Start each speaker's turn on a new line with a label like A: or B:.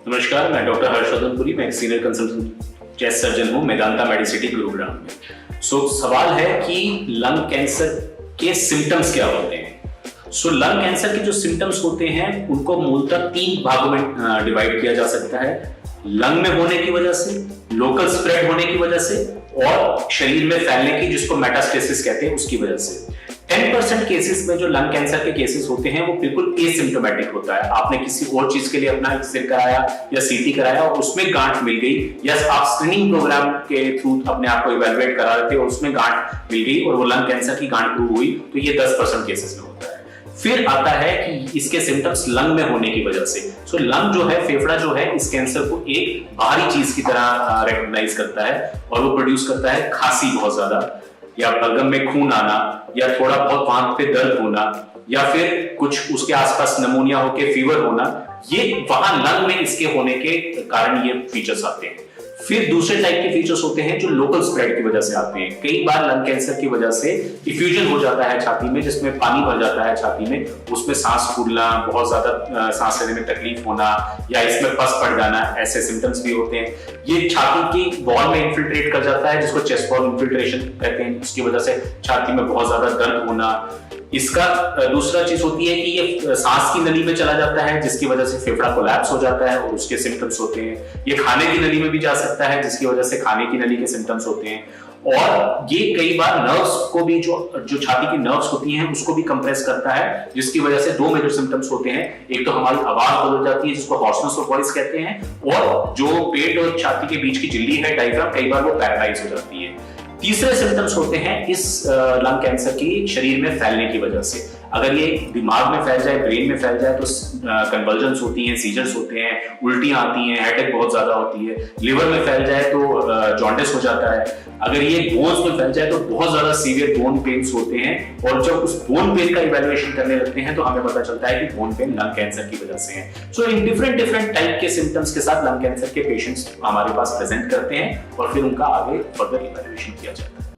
A: नमस्कार, मैं डॉक्टर हर्षवर्धन पुरी, मैं एक सीनियर कंसल्टेंट चेस्ट सर्जन हूँ मेदांता मेडिसिटी गुरुग्राम में। सवाल है कि लंग कैंसर के सिम्टम्स क्या होते हैं। लंग कैंसर के जो सिम्टम्स होते हैं उनको मूलतः 3 भागों में डिवाइड किया जा सकता है। लंग में होने की वजह से, लोकल स्प्रेड होने की वजह से और शरीर में फैलने की, जिसको मेटास्टेसिस कहते हैं, उसकी वजह से। 10% केसेस में जो लंग कैंसर के केसेस होते हैं वो बिल्कुल एसिम्प्टोमेटिक होता है। आपने किसी और चीज के लिए अपना एक्सरे कराया या सीटी कराया और उसमें गांठ मिल गई, या आप स्क्रीनिंग प्रोग्राम के थ्रू अपने आप को इवैल्यूएट करा रहे थे और उसमें गांठ मिल गई और वो लंग कैंसर की गांठ प्रूव हुई, तो ये 10% केसेस में होता है। फिर आता है कि इसके सिम्टम्स लंग में होने की वजह से। लंग जो है, फेफड़ा जो है, इस कैंसर को एक बाहरी चीज की तरह रिकॉग्नाइज करता है और वो प्रोड्यूस करता है खांसी बहुत ज्यादा, या बलगम में खून आना, या थोड़ा बहुत वहां पे दर्द होना, या फिर कुछ उसके आसपास निमोनिया होके फीवर होना। ये वहां लंग में इसके होने के कारण ये फीचर्स आते हैं। फिर दूसरे टाइप के फीचर्स होते हैं जो लोकल स्प्रेड की वजह से आते हैं। कई बार लंग कैंसर की वजह से इफ्यूजन हो जाता है छाती में, जिसमें पानी भर जाता है छाती में, उसमें सांस फूलना, बहुत ज्यादा सांस लेने में तकलीफ होना, या इसमें पस पड़ जाना, ऐसे सिम्टम्स भी होते हैं। ये छाती की वॉल में इन्फिल्ट्रेट कर जाता है, जिसको चेस्ट वॉल इन्फिल्ट्रेशन कहते हैं। उसकी वजह से छाती में बहुत ज्यादा दर्द होना। इसका दूसरा चीज होती है कि ये सांस की नली में चला जाता है, जिसकी वजह से फेफड़ा कोलैप्स हो जाता है और उसके सिम्टम्स होते हैं। ये खाने की नली में भी जा सकता है, जिसकी वजह से खाने की नली के सिम्टम्स होते हैं। और ये कई बार नर्व्स को भी, जो छाती की नर्व्स होती हैं, उसको भी कंप्रेस करता है, जिसकी वजह से 2 मेजर सिम्टम्स होते हैं। एक तो हमारी आवाज बदल जाती है, जिसको हॉर्सनेस ऑफ वॉइस कहते हैं, और जो पेट और छाती के बीच की झिल्ली है, डायफ्राम, कई बार वो पैरालाइज हो जाती है। तीसरे सिम्टम्स होते हैं इस लंग कैंसर की शरीर में फैलने की वजह से। अगर ये दिमाग में फैल जाए, ब्रेन में फैल जाए, तो कन्वल्जन्स होती हैं, सीजर्स होते हैं, उल्टियां आती हैं, हेडेक बहुत ज्यादा होती है। लिवर में फैल जाए तो जॉन्डिस हो जाता है। अगर ये बोन्स में फैल जाए तो बहुत ज्यादा सीवियर बोन पेन्स होते हैं, और जब उस बोन पेन का इवैल्यूएशन करने लगते हैं तो हमें पता चलता है कि बोन पेन लंग कैंसर की वजह से है। इन डिफरेंट टाइप के सिम्टम्स के साथ लंग कैंसर के पेशेंट्स हमारे पास प्रेजेंट करते हैं और फिर उनका आगे फर्दर इवैल्यूएशन किया जाता है।